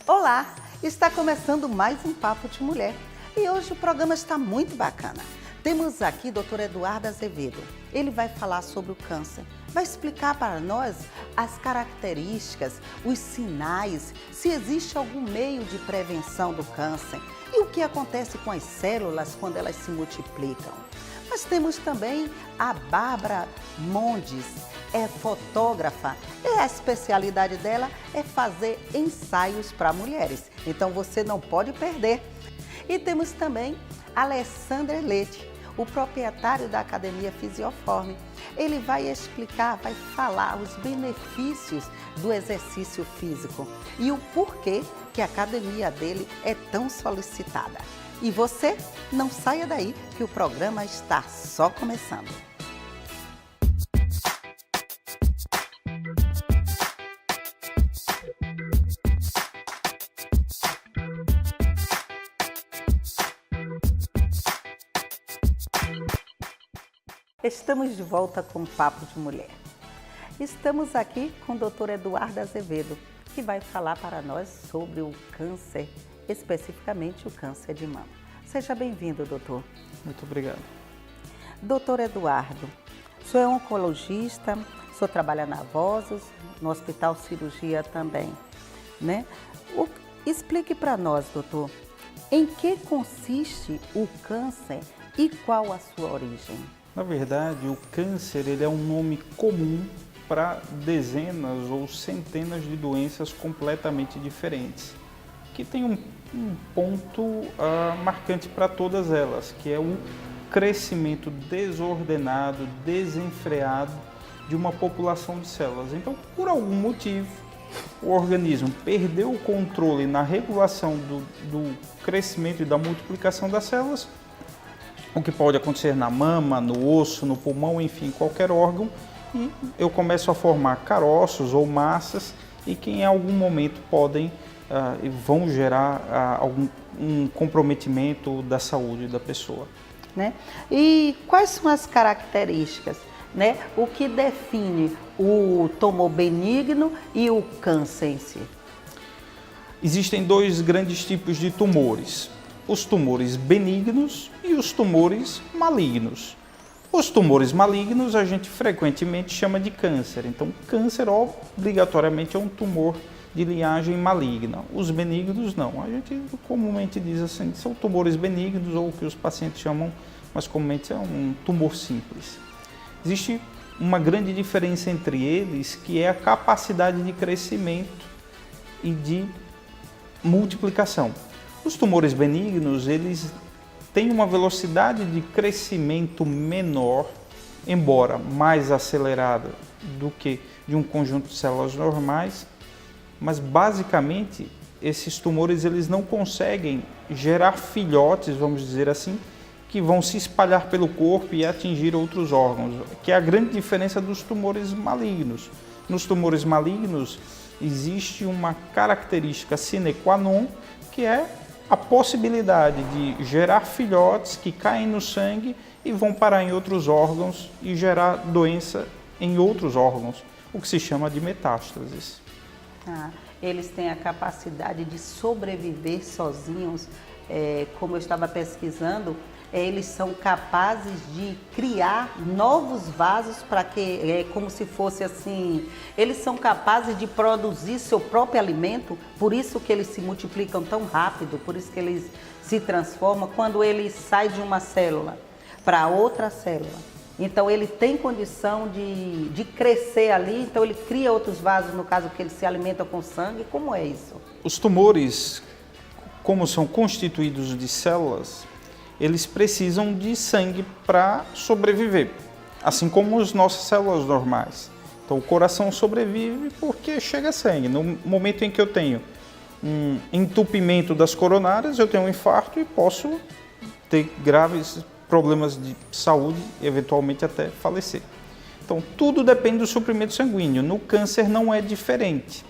Olá, está começando mais um Papo de Mulher e hoje o programa está muito bacana. Temos aqui o Dr. Eduardo Azevedo. Ele vai falar sobre o câncer, vai explicar para nós as características, os sinais, se existe algum meio de prevenção do câncer e o que acontece com as células quando elas se multiplicam. Nós temos também a Bárbara Mondes, é fotógrafa e a especialidade dela é fazer ensaios para mulheres, então você não pode perder. E temos também Alessandro Leite, o proprietário da Academia Fisioforme. Ele vai explicar, vai falar os benefícios do exercício físico e o porquê que a academia dele é tão solicitada. E você não saia daí que o programa está só começando. Estamos de volta com o Papo de Mulher. Estamos aqui com o Dr. Eduardo Azevedo, que vai falar para nós sobre o câncer, especificamente o câncer de mama. Seja bem-vindo, doutor. Muito obrigado. Doutor Eduardo, o senhor é oncologista, o senhor trabalha na Vozos, no Hospital Cirurgia também, né? Explique para nós, doutor, em que consiste o câncer e qual a sua origem? Na verdade, o câncer ele é um nome comum para dezenas ou centenas de doenças completamente diferentes, que tem um ponto marcante para todas elas, que é o crescimento desordenado, desenfreado de uma população de células. Então, por algum motivo, o organismo perdeu o controle na regulação do crescimento e da multiplicação das células, o que pode acontecer na mama, no osso, no pulmão, enfim, qualquer órgão, e eu começo a formar caroços ou massas e que em algum momento vão gerar um comprometimento da saúde da pessoa. Né? E quais são as características, né? O que define o tumor benigno e o câncer em si? Existem dois grandes tipos de tumores. Os tumores benignos e os tumores malignos. Os tumores malignos a gente frequentemente chama de câncer, então câncer obrigatoriamente é um tumor de linhagem maligna. Os benignos não, a gente comumente diz assim, são tumores benignos ou o que os pacientes chamam, mas comumente é um tumor simples. Existe uma grande diferença entre eles, que é a capacidade de crescimento e de multiplicação. Os tumores benignos, eles têm uma velocidade de crescimento menor, embora mais acelerada do que de um conjunto de células normais, mas basicamente esses tumores eles não conseguem gerar filhotes, vamos dizer assim, que vão se espalhar pelo corpo e atingir outros órgãos, que é a grande diferença dos tumores malignos. Nos tumores malignos existe uma característica sine qua non, que é a possibilidade de gerar filhotes que caem no sangue e vão parar em outros órgãos e gerar doença em outros órgãos, o que se chama de metástases. Eles têm a capacidade de sobreviver sozinhos, como eu estava pesquisando, eles são capazes de criar novos vasos para que, como se fosse assim, eles são capazes de produzir seu próprio alimento, por isso que eles se multiplicam tão rápido, por isso que eles se transformam quando ele sai de uma célula para outra célula. Então ele tem condição de crescer ali, então ele cria outros vasos, no caso que ele se alimenta com sangue. Como é isso? Os tumores, como são constituídos de células, eles precisam de sangue para sobreviver, assim como as nossas células normais. Então o coração sobrevive porque chega sangue. No momento em que eu tenho um entupimento das coronárias, eu tenho um infarto e posso ter graves problemas de saúde e eventualmente até falecer. Então tudo depende do suprimento sanguíneo. No câncer não é diferente.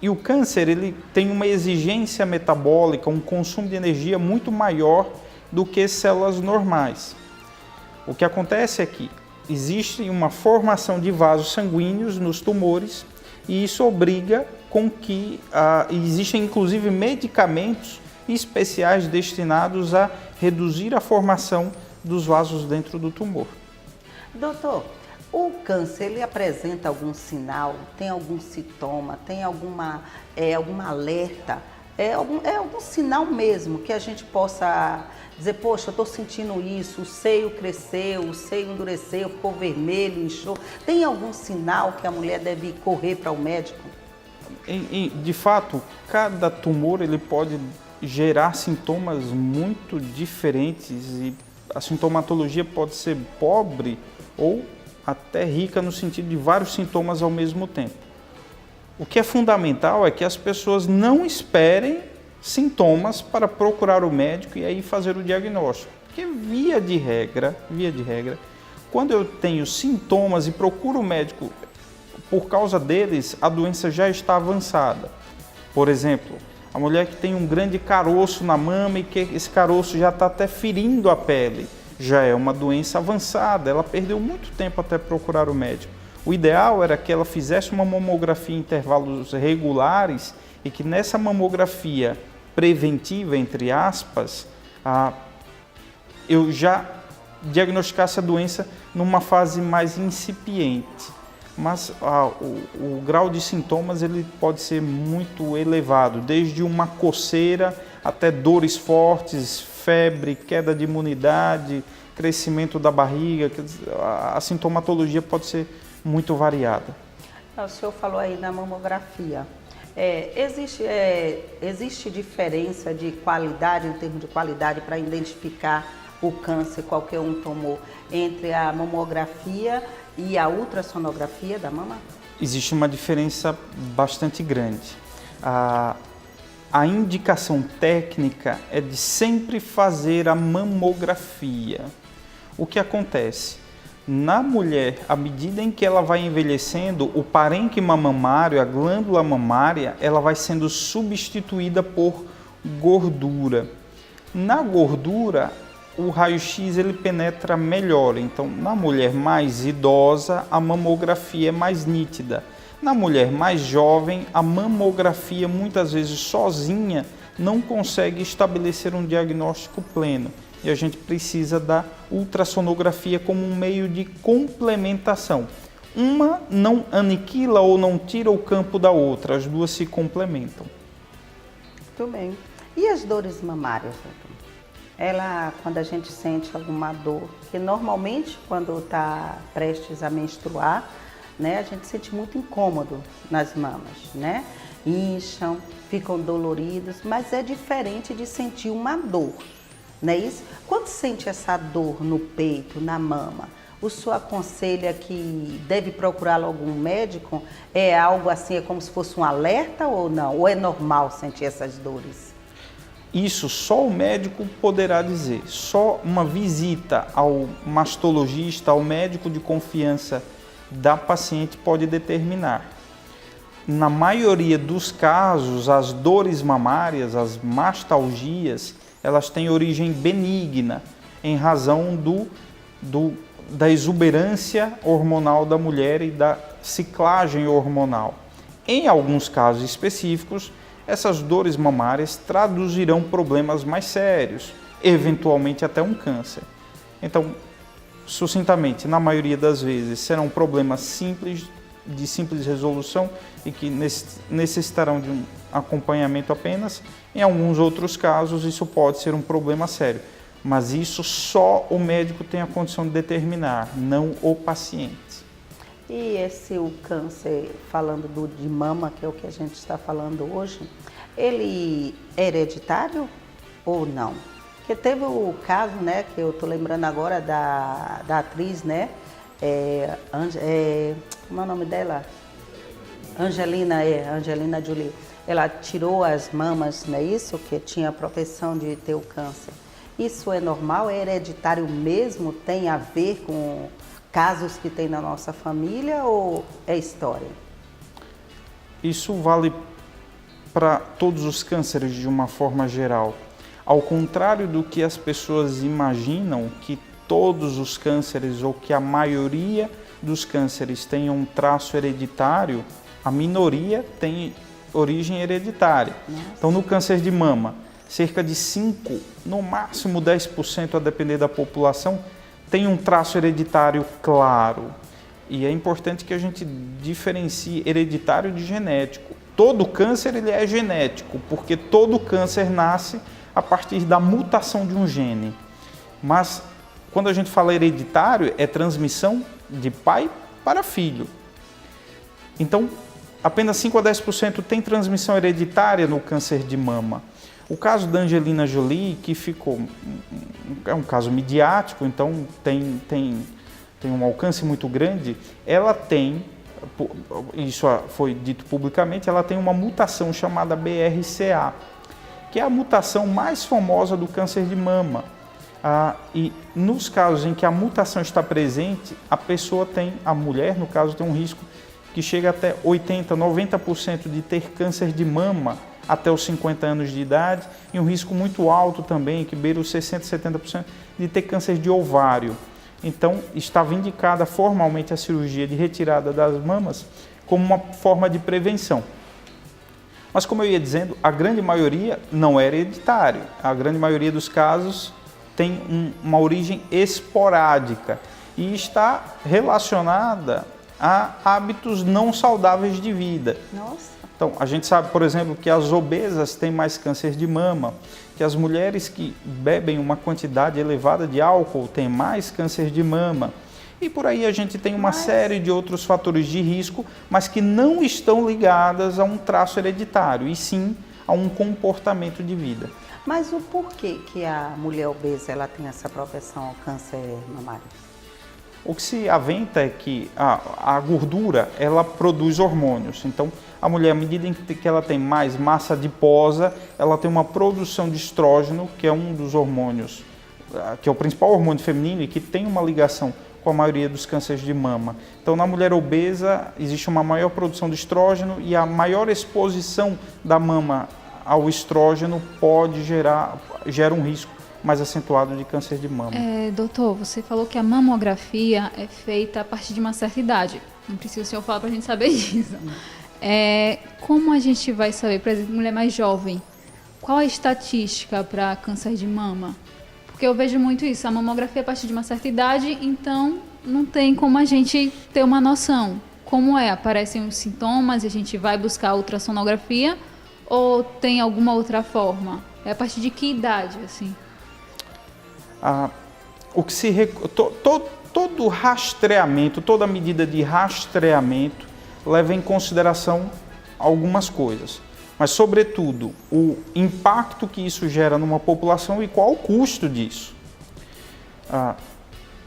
E o câncer ele tem uma exigência metabólica, um consumo de energia muito maior do que células normais. O que acontece é que existe uma formação de vasos sanguíneos nos tumores e isso obriga com que existem inclusive medicamentos especiais destinados a reduzir a formação dos vasos dentro do tumor. Doutor, o câncer, ele apresenta algum sinal, tem algum sintoma, tem alguma alerta, algum sinal mesmo que a gente possa dizer, poxa, eu estou sentindo isso, o seio cresceu, o seio endureceu, ficou vermelho, inchou. Tem algum sinal que a mulher deve correr para o médico? De fato, cada tumor ele pode gerar sintomas muito diferentes e a sintomatologia pode ser pobre ou até rica no sentido de vários sintomas ao mesmo tempo. O que é fundamental é que as pessoas não esperem sintomas para procurar o médico e aí fazer o diagnóstico. Porque via de regra, quando eu tenho sintomas e procuro o médico por causa deles, a doença já está avançada. Por exemplo, a mulher que tem um grande caroço na mama e que esse caroço já está até ferindo a pele, já é uma doença avançada, ela perdeu muito tempo até procurar o médico. O ideal era que ela fizesse uma mamografia em intervalos regulares e que nessa mamografia preventiva, entre aspas, eu já diagnosticasse a doença numa fase mais incipiente. Mas o grau de sintomas ele pode ser muito elevado, desde uma coceira até dores fortes, febre, queda de imunidade, crescimento da barriga. A sintomatologia pode ser muito variada. O senhor falou aí da mamografia. Existe diferença de qualidade, em termos de qualidade, para identificar o câncer, qualquer um tumor, entre a mamografia e a ultrassonografia da mama? Existe uma diferença bastante grande. A indicação técnica é de sempre fazer a mamografia. O que acontece? Na mulher, à medida em que ela vai envelhecendo, o parênquima mamário, a glândula mamária, ela vai sendo substituída por gordura. Na gordura, o raio-x ele penetra melhor. Então, na mulher mais idosa, a mamografia é mais nítida. Na mulher mais jovem, a mamografia, muitas vezes sozinha, não consegue estabelecer um diagnóstico pleno. E a gente precisa da ultrassonografia como um meio de complementação. Uma não aniquila ou não tira o campo da outra, as duas se complementam. Muito bem. E as dores mamárias, doutor? Quando a gente sente alguma dor, que normalmente quando está prestes a menstruar, né, a gente sente muito incômodo nas mamas, né? Incham, ficam doloridos, mas é diferente de sentir uma dor. Não é isso? Quando sente essa dor no peito, na mama, o senhor aconselha que deve procurar algum médico? É algo assim, é como se fosse um alerta ou não? Ou é normal sentir essas dores? Isso só o médico poderá dizer. Só uma visita ao mastologista, ao médico de confiança da paciente pode determinar. Na maioria dos casos, as dores mamárias, as mastalgias, elas têm origem benigna, em razão da exuberância hormonal da mulher e da ciclagem hormonal. Em alguns casos específicos, essas dores mamárias traduzirão problemas mais sérios, eventualmente até um câncer. Então, sucintamente, na maioria das vezes, serão problemas simples, de simples resolução e que necessitarão de um acompanhamento apenas. Em alguns outros casos, isso pode ser um problema sério, mas isso só o médico tem a condição de determinar, não o paciente. E o câncer, falando de mama, que é o que a gente está falando hoje, ele é hereditário ou não? Porque teve o caso, né, que eu estou lembrando agora da atriz, né, como é o nome dela? Angelina Jolie. Ela tirou as mamas, não é isso? Que tinha proteção de ter o câncer. Isso é normal? É hereditário mesmo? Tem a ver com casos que tem na nossa família ou é história? Isso vale para todos os cânceres de uma forma geral. Ao contrário do que as pessoas imaginam, que todos os cânceres ou que a maioria dos cânceres tenham um traço hereditário, a minoria tem origem hereditária. Então, no câncer de mama, cerca de 5%, no máximo 10%, a depender da população, tem um traço hereditário claro. E é importante que a gente diferencie hereditário de genético. Todo câncer ele é genético, porque todo câncer nasce a partir da mutação de um gene. Mas, quando a gente fala hereditário, é transmissão de pai para filho. Então, apenas 5 a 10% tem transmissão hereditária no câncer de mama. O caso da Angelina Jolie, que é um caso midiático, então tem um alcance muito grande, ela tem, isso foi dito publicamente, ela tem uma mutação chamada BRCA, que é a mutação mais famosa do câncer de mama. E nos casos em que a mutação está presente, a mulher, no caso, tem um risco que chega até 80%, 90% de ter câncer de mama até os 50 anos de idade, e um risco muito alto também, que beira os 60%, 70%, de ter câncer de ovário. Então, estava indicada formalmente a cirurgia de retirada das mamas como uma forma de prevenção. Mas, como eu ia dizendo, a grande maioria não é hereditário. A grande maioria dos casos tem uma origem esporádica e está relacionada a hábitos não saudáveis de vida. Nossa. Então, a gente sabe, por exemplo, que as obesas têm mais câncer de mama, que as mulheres que bebem uma quantidade elevada de álcool têm mais câncer de mama. E por aí a gente tem uma série de outros fatores de risco, mas que não estão ligadas a um traço hereditário, e sim a um comportamento de vida. Mas o porquê que a mulher obesa ela tem essa propensão ao câncer mamário? O que se aventa é que a gordura, ela produz hormônios. Então, a mulher, à medida em que ela tem mais massa adiposa, ela tem uma produção de estrógeno, que é um dos hormônios, que é o principal hormônio feminino e que tem uma ligação com a maioria dos cânceres de mama. Então, na mulher obesa, existe uma maior produção de estrógeno e a maior exposição da mama ao estrógeno gera um risco mais acentuado de câncer de mama. Doutor, você falou que a mamografia é feita a partir de uma certa idade. Não precisa o senhor falar para a gente saber disso. Como a gente vai saber, por exemplo, mulher mais jovem, qual a estatística para câncer de mama? Porque eu vejo muito isso, a mamografia é a partir de uma certa idade, então não tem como a gente ter uma noção. Como aparecem os sintomas e a gente vai buscar a ultrassonografia ou tem alguma outra forma? É a partir de que idade, assim? Todo rastreamento, toda medida de rastreamento leva em consideração algumas coisas, mas sobretudo o impacto que isso gera numa população e qual o custo disso.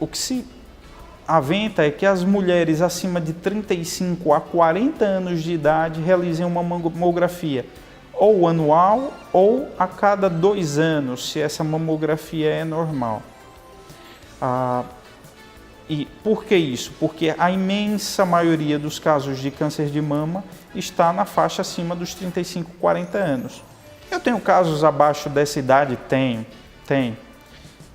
O que se aventa é que as mulheres acima de 35 a 40 anos de idade realizem uma mamografia ou anual ou a cada 2 anos, se essa mamografia é normal. E por que isso? Porque a imensa maioria dos casos de câncer de mama está na faixa acima dos 35, 40 anos. Eu tenho casos abaixo dessa idade? Tenho.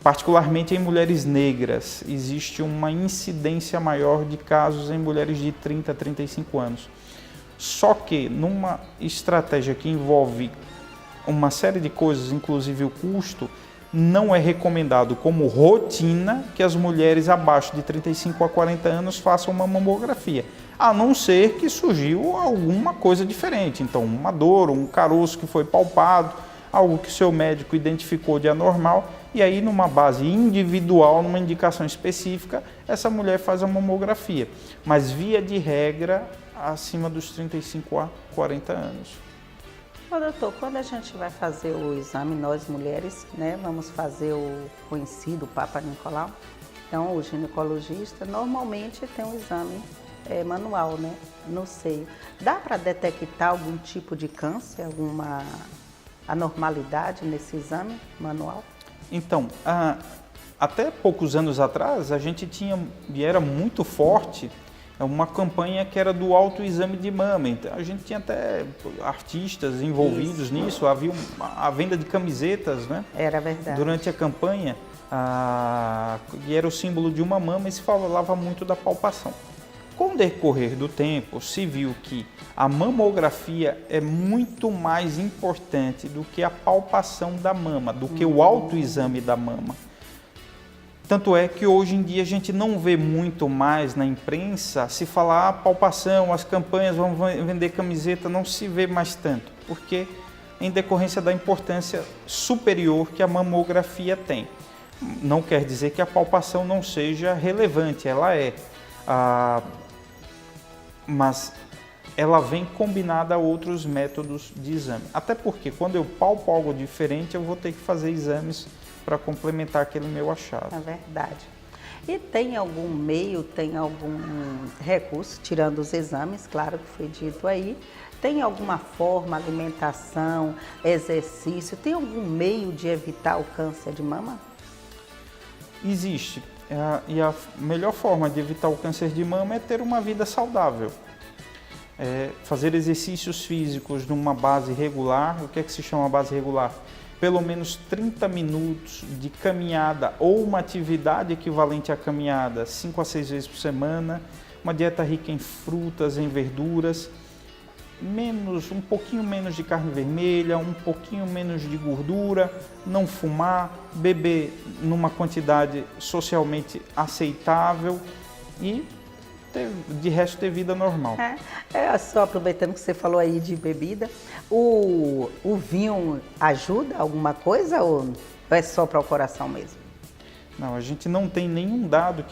Particularmente em mulheres negras, existe uma incidência maior de casos em mulheres de 30 a 35 anos. Só que numa estratégia que envolve uma série de coisas, inclusive o custo, não é recomendado como rotina que as mulheres abaixo de 35 a 40 anos façam uma mamografia, a não ser que surgiu alguma coisa diferente. Então, uma dor, um caroço que foi palpado, algo que o seu médico identificou de anormal, e aí numa base individual, numa indicação específica, essa mulher faz a mamografia. Mas via de regra, acima dos 35 a 40 anos. Doutor, quando a gente vai fazer o exame, nós mulheres, vamos fazer o conhecido Papa Nicolau, então o ginecologista normalmente tem um exame manual, no seio. Dá para detectar algum tipo de câncer, alguma anormalidade nesse exame manual? Então, até poucos anos atrás, a gente tinha, e era muito forte, uma campanha que era do autoexame de mama. Então, a gente tinha até artistas envolvidos nisso, havia a venda de camisetas, Era verdade. Durante a campanha, e era o símbolo de uma mama e se falava muito da palpação. Com o decorrer do tempo, se viu que a mamografia é muito mais importante do que a palpação da mama, do que o autoexame da mama. Tanto é que hoje em dia a gente não vê muito mais na imprensa se falar palpação, as campanhas vão vender camiseta, não se vê mais tanto, porque em decorrência da importância superior que a mamografia tem. Não quer dizer que a palpação não seja relevante, ela é. Mas ela vem combinada a outros métodos de exame. Até porque quando eu palpo algo diferente, eu vou ter que fazer exames para complementar aquele meu achado. É verdade. E tem algum meio, tem algum recurso, tirando os exames, claro que foi dito aí, tem alguma forma, alimentação, exercício, tem algum meio de evitar o câncer de mama? Existe. E a melhor forma de evitar o câncer de mama é ter uma vida saudável. Fazer exercícios físicos numa base regular. O que é que se chama base regular? Pelo menos 30 minutos de caminhada ou uma atividade equivalente à caminhada 5 a 6 vezes por semana, uma dieta rica em frutas, em verduras, um pouquinho menos de carne vermelha, um pouquinho menos de gordura, não fumar, beber numa quantidade socialmente aceitável e de resto ter vida normal. Só aproveitando que você falou aí de bebida, o vinho ajuda alguma coisa ou é só para o coração mesmo? Não, a gente não tem nenhum dado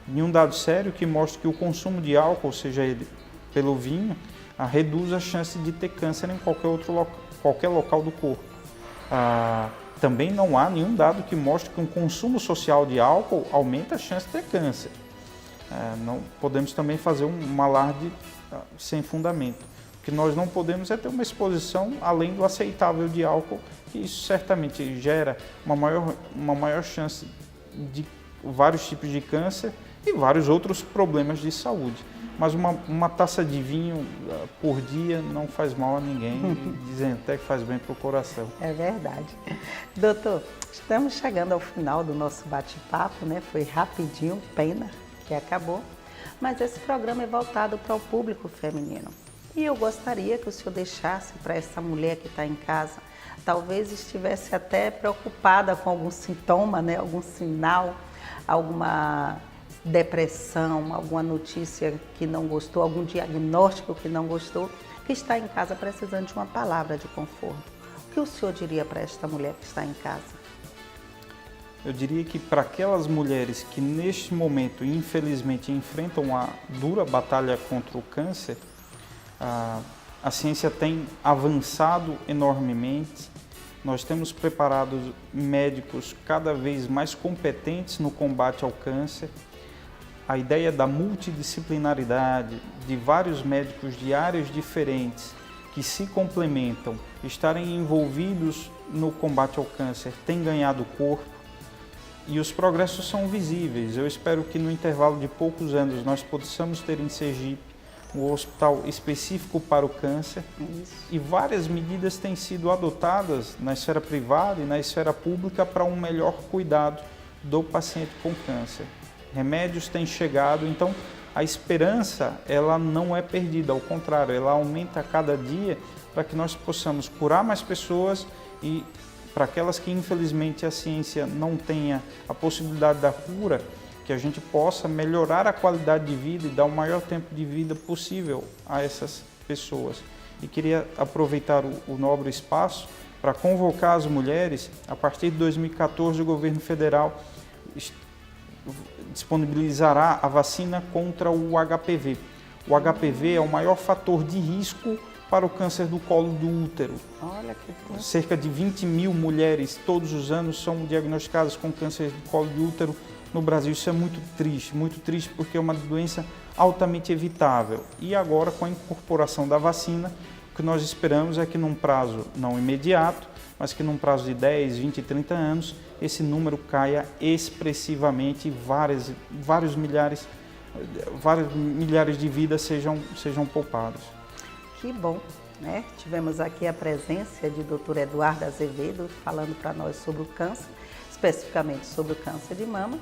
nenhum dado sério que mostre que o consumo de álcool, seja ele pelo vinho, reduz a chance de ter câncer em qualquer local do corpo. Também não há nenhum dado que mostre que um consumo social de álcool aumenta a chance de ter câncer. Não podemos também fazer um alarde sem fundamento. O que nós não podemos é ter uma exposição além do aceitável de álcool, que isso certamente gera uma maior chance de vários tipos de câncer e vários outros problemas de saúde. Mas uma taça de vinho por dia não faz mal a ninguém, dizem até que faz bem para o coração. É verdade. Doutor, estamos chegando ao final do nosso bate-papo, né? Foi rapidinho, pena que acabou, mas esse programa é voltado para o público feminino. E eu gostaria que o senhor deixasse para essa mulher que está em casa, talvez estivesse até preocupada com algum sintoma, né? Algum sinal, alguma depressão, alguma notícia que não gostou, algum diagnóstico que não gostou, que está em casa precisando de uma palavra de conforto. O que o senhor diria para esta mulher que está em casa? Eu diria que para aquelas mulheres que neste momento, infelizmente, enfrentam a dura batalha contra o câncer, a ciência tem avançado enormemente. Nós temos preparado médicos cada vez mais competentes no combate ao câncer. A ideia da multidisciplinaridade, de vários médicos de áreas diferentes que se complementam, estarem envolvidos no combate ao câncer, tem ganhado corpo. E os progressos são visíveis. Eu espero que no intervalo de poucos anos nós possamos ter em Sergipe um hospital específico para o câncer. E várias medidas têm sido adotadas na esfera privada e na esfera pública para um melhor cuidado do paciente com câncer. Remédios têm chegado, então a esperança ela não é perdida, ao contrário, ela aumenta a cada dia para que nós possamos curar mais pessoas e para aquelas que infelizmente a ciência não tenha a possibilidade da cura, que a gente possa melhorar a qualidade de vida e dar o maior tempo de vida possível a essas pessoas. E queria aproveitar o nobre espaço para convocar as mulheres. A partir de 2014 o governo federal disponibilizará a vacina contra o HPV. O HPV é o maior fator de risco para o câncer do colo do útero. Olha que bom. Cerca de 20 mil mulheres todos os anos são diagnosticadas com câncer do colo do útero no Brasil. Isso é muito triste porque é uma doença altamente evitável. E agora, com a incorporação da vacina, o que nós esperamos é que num prazo não imediato, mas que num prazo de 10, 20, 30 anos, esse número caia expressivamente e vários milhares de vidas sejam poupadas. Que bom, né? Tivemos aqui a presença de Dr. Eduardo Azevedo falando para nós sobre o câncer. especificamente sobre o câncer de mama,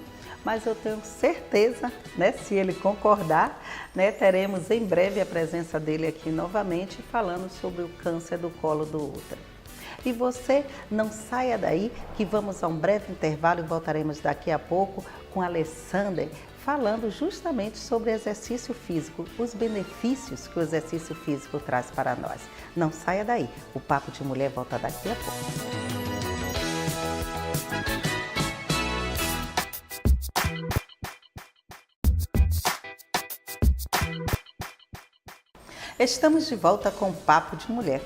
mas eu tenho certeza, né, se ele concordar, né, teremos em breve a presença dele aqui novamente falando sobre o câncer do colo do útero. E você não saia daí, que vamos a um breve intervalo e voltaremos daqui a pouco com a Alessander falando justamente sobre exercício físico, os benefícios que o exercício físico traz para nós. Não saia daí, o Papo de Mulher volta daqui a pouco. Estamos de volta com o Papo de Mulher.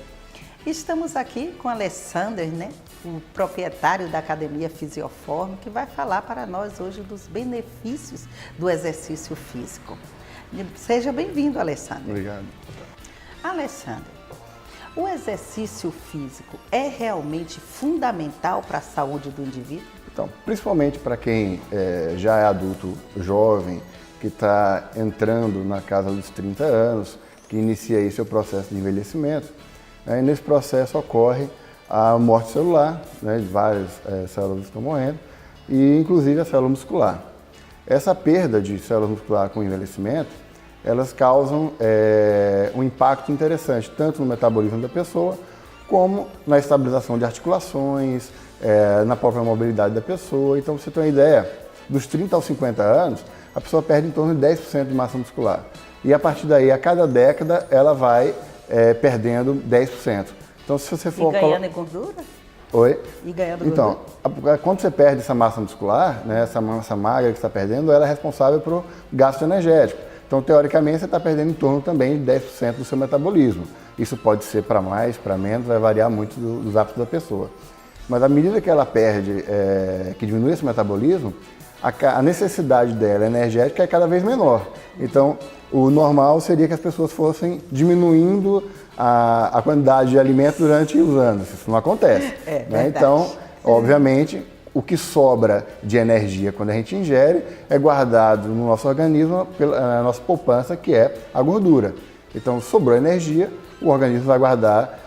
Estamos aqui com a Alessander, né, o proprietário da Academia Fisioform, que vai falar para nós hoje dos benefícios do exercício físico. Seja bem-vindo, Alessander. Obrigado. Alessander, o exercício físico é realmente fundamental para a saúde do indivíduo? Então, principalmente para quem já é adulto jovem, que está entrando na casa dos 30 anos, que inicia aí seu processo de envelhecimento, né, e nesse processo ocorre a morte celular, né, de várias células estão morrendo, e inclusive a célula muscular. Essa perda de célula muscular com o envelhecimento, elas causam um impacto interessante, tanto no metabolismo da pessoa, como na estabilização de articulações, na própria mobilidade da pessoa. Então, pra você ter uma ideia, dos 30 aos 50 anos, a pessoa perde em torno de 10% de massa muscular. E a partir daí, a cada década, ela vai perdendo 10%. Então, se você for... E ganhando em gordura? Oi? E ganhando então, gordura? Quando você perde essa massa muscular, né, essa massa magra que você está perdendo, ela é responsável por gasto energético. Então, teoricamente, você está perdendo em torno também de 10% do seu metabolismo. Isso pode ser para mais, para menos, vai variar muito dos hábitos da pessoa. Mas à medida que ela perde, que diminui esse metabolismo, a necessidade dela energética é cada vez menor. Então, o normal seria que as pessoas fossem diminuindo a quantidade de alimento durante os anos. Isso não acontece. Né? Então, obviamente, o que sobra de energia quando a gente ingere é guardado no nosso organismo pela nossa poupança, que é a gordura. Então, sobrou energia, o organismo vai guardar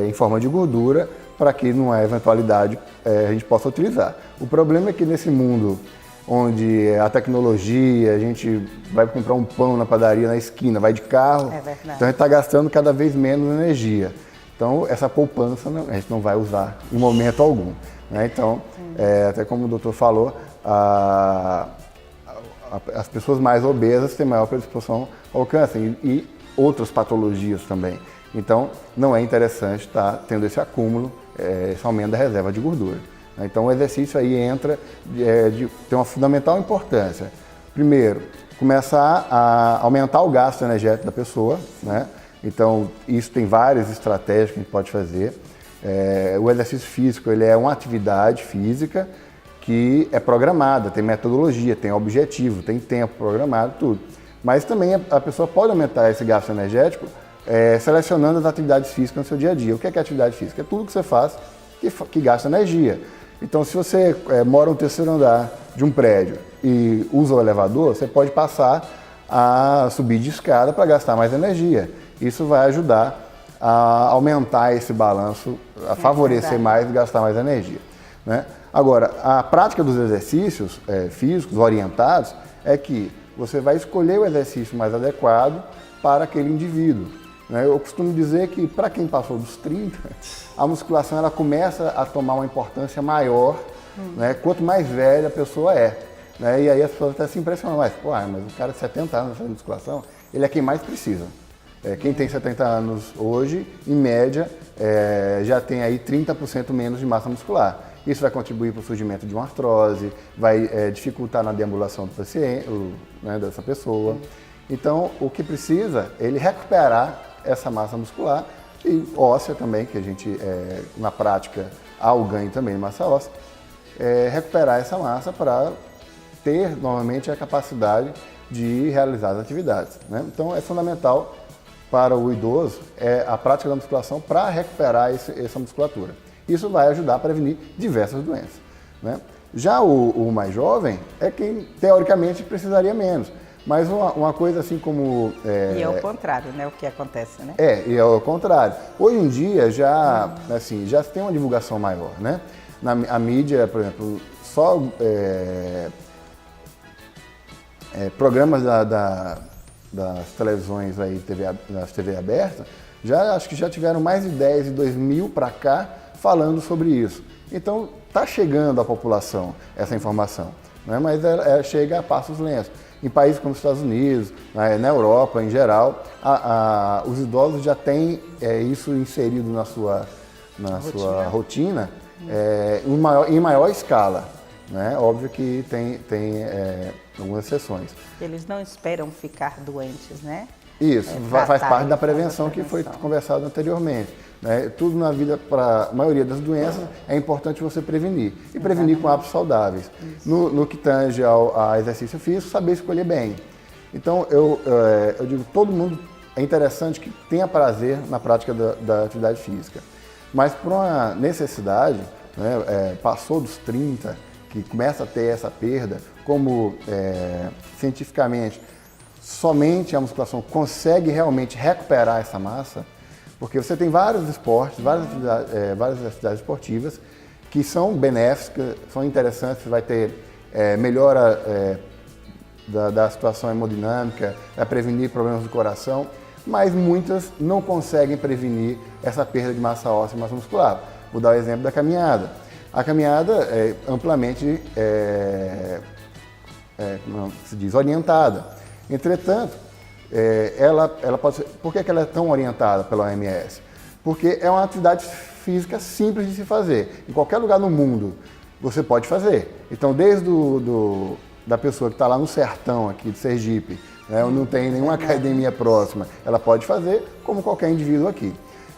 em forma de gordura para que, numa eventualidade, a gente possa utilizar. O problema é que nesse mundo onde a tecnologia, a gente vai comprar um pão na padaria, na esquina, vai de carro, então a gente está gastando cada vez menos energia. Então, essa poupança a gente não vai usar em momento algum. Né? Então, até como o doutor falou, as pessoas mais obesas têm maior predisposição ao câncer e outras patologias também. Então, não é interessante estar tendo esse acúmulo, esse aumento da reserva de gordura. Então, o exercício aí entra, tem uma fundamental importância. Primeiro, começar a aumentar o gasto energético da pessoa, né? Então, isso tem várias estratégias que a gente pode fazer. O exercício físico, ele é uma atividade física que é programada, tem metodologia, tem objetivo, tem tempo programado, tudo. Mas também a pessoa pode aumentar esse gasto energético selecionando as atividades físicas no seu dia a dia. O que é atividade física? É tudo que você faz que gasta energia. Então, se você mora no terceiro andar de um prédio e usa o elevador, você pode passar a subir de escada para gastar mais energia. Isso vai ajudar a aumentar esse balanço, a favorecer mais e gastar mais energia. Né? Agora, a prática dos exercícios físicos orientados é que você vai escolher o exercício mais adequado para aquele indivíduo. Eu costumo dizer que, para quem passou dos 30, a musculação ela começa a tomar uma importância maior, né, quanto mais velha a pessoa é. Né? E aí as pessoas até se impressionam, mas o cara de 70 anos fazendo musculação, ele é quem mais precisa. Quem tem 70 anos hoje, em média, já tem aí 30% menos de massa muscular. Isso vai contribuir para o surgimento de uma artrose, vai dificultar na deambulação do paciente, né, dessa pessoa. Então, o que precisa é ele recuperar essa massa muscular e óssea também, que a gente, na prática, há o ganho também de massa óssea, recuperar essa massa para ter, novamente, a capacidade de realizar as atividades. Né? Então, é fundamental para o idoso a prática da musculação para recuperar essa musculatura. Isso vai ajudar a prevenir diversas doenças. Né? Já o mais jovem é quem, teoricamente, precisaria menos. Mas uma coisa assim como... E é o contrário, né? O que acontece, né? E é o contrário. Hoje em dia já se tem uma divulgação maior, né? A mídia, por exemplo, só programas das televisões aí, das TV abertas, acho que já tiveram mais de 10 de 2000 para cá falando sobre isso. Então, está chegando à população essa informação, né? Mas ela chega a passos lentos. Em países como os Estados Unidos, na Europa em geral, os idosos já têm isso inserido na sua rotina em maior escala, né? Óbvio que tem algumas exceções. Eles não esperam ficar doentes, né? Isso, faz parte da prevenção que foi conversado anteriormente, né? Tudo na vida, para a maioria das doenças, é importante você prevenir. E prevenir com hábitos saudáveis. No que tange a exercício físico, saber escolher bem. Então, eu digo, todo mundo é interessante que tenha prazer na prática da atividade física. Mas por uma necessidade, né, passou dos 30, que começa a ter essa perda, como cientificamente somente a musculação consegue realmente recuperar essa massa, porque você tem vários esportes, várias atividades esportivas que são benéficas, são interessantes, você vai ter melhora da situação hemodinâmica, vai prevenir problemas do coração, mas muitas não conseguem prevenir essa perda de massa óssea e massa muscular. Vou dar o exemplo da caminhada. A caminhada é amplamente, como se diz, orientada. Entretanto, ela pode ser, por que ela é tão orientada pela OMS? Porque é uma atividade física simples de se fazer. Em qualquer lugar no mundo você pode fazer. Então, desde da pessoa que está lá no sertão aqui de Sergipe, né, onde não tem nenhuma academia próxima, ela pode fazer como qualquer indivíduo aqui.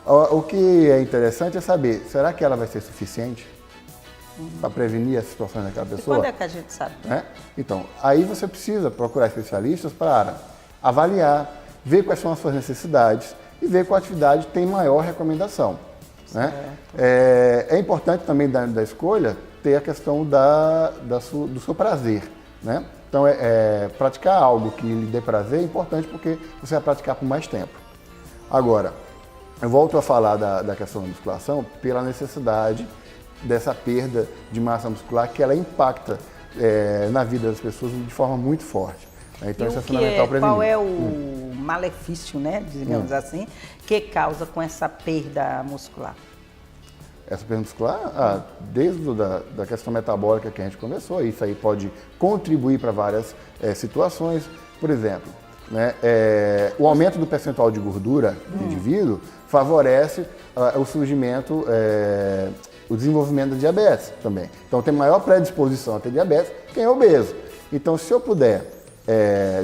O que é interessante é saber, será que ela vai ser suficiente para prevenir as situações daquela pessoa? E quando é que a gente sabe? Então, aí você precisa procurar especialistas para avaliar, ver quais são as suas necessidades e ver qual atividade tem maior recomendação, né? É importante também da escolha ter a questão do seu prazer, né? Então, praticar algo que lhe dê prazer é importante porque você vai praticar por mais tempo. Agora, eu volto a falar da questão da musculação pela necessidade dessa perda de massa muscular que ela impacta na vida das pessoas de forma muito forte. Então isso é fundamental prevenir. Qual é o malefício, né, digamos assim, que causa com essa perda muscular? Essa perda muscular, desde da questão metabólica que a gente conversou, isso aí pode contribuir para várias situações. Por exemplo, né, o aumento do percentual de gordura do indivíduo favorece o surgimento, o desenvolvimento da diabetes também. Então tem maior predisposição a ter diabetes quem é obeso. Então se eu puder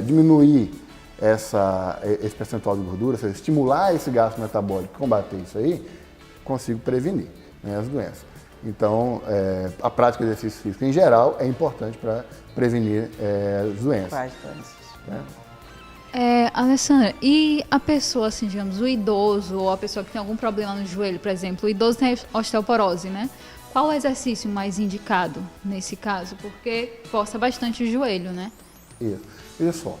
diminuir esse percentual de gordura, seja, estimular esse gasto metabólico, combater isso aí, consigo prevenir, né, as doenças. Então a prática de exercício físico em geral é importante para prevenir as doenças. Quais doenças? Alessandra, e a pessoa, assim, digamos, o idoso ou a pessoa que tem algum problema no joelho, por exemplo, o idoso tem osteoporose, né? Qual o exercício mais indicado nesse caso? Porque força bastante o joelho, né? Isso. Veja só,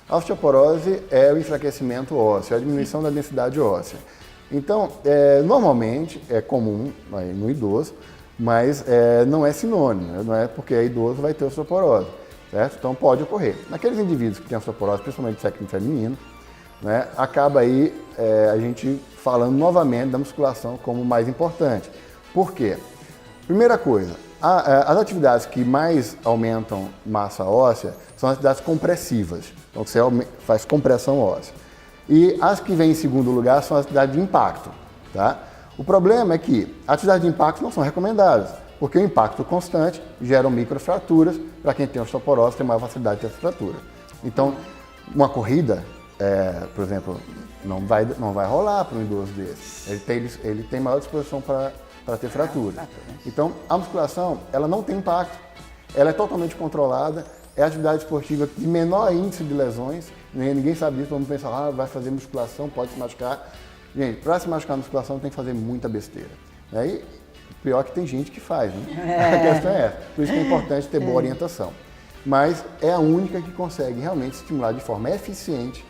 a osteoporose é o enfraquecimento ósseo, é a diminuição da densidade óssea. Então, normalmente é comum no idoso, mas não é sinônimo, não é porque é idoso vai ter osteoporose. Certo? Então pode ocorrer. Naqueles indivíduos que têm osteoporose, principalmente sexo feminino, né, acaba aí a gente falando novamente da musculação como mais importante. Por quê? Primeira coisa, as atividades que mais aumentam massa óssea são as atividades compressivas. Então você faz compressão óssea. E as que vêm em segundo lugar são as atividades de impacto. Tá? O problema é que atividades de impacto não são recomendadas, porque o impacto constante gera microfraturas. Para quem tem osteoporose, tem maior facilidade de ter essa fratura. Então, uma corrida, por exemplo, não vai rolar para um idoso desse. Ele tem maior disposição para ter fratura. Então, a musculação, ela não tem impacto. Ela é totalmente controlada, é a atividade esportiva de menor índice de lesões. Ninguém sabe disso, vamos pensar, vai fazer musculação, pode se machucar. Gente, para se machucar na musculação, tem que fazer muita besteira. Aí, pior que tem gente que faz, né? A questão é essa. Por isso que é importante ter boa orientação. Mas é a única que consegue realmente estimular de forma eficiente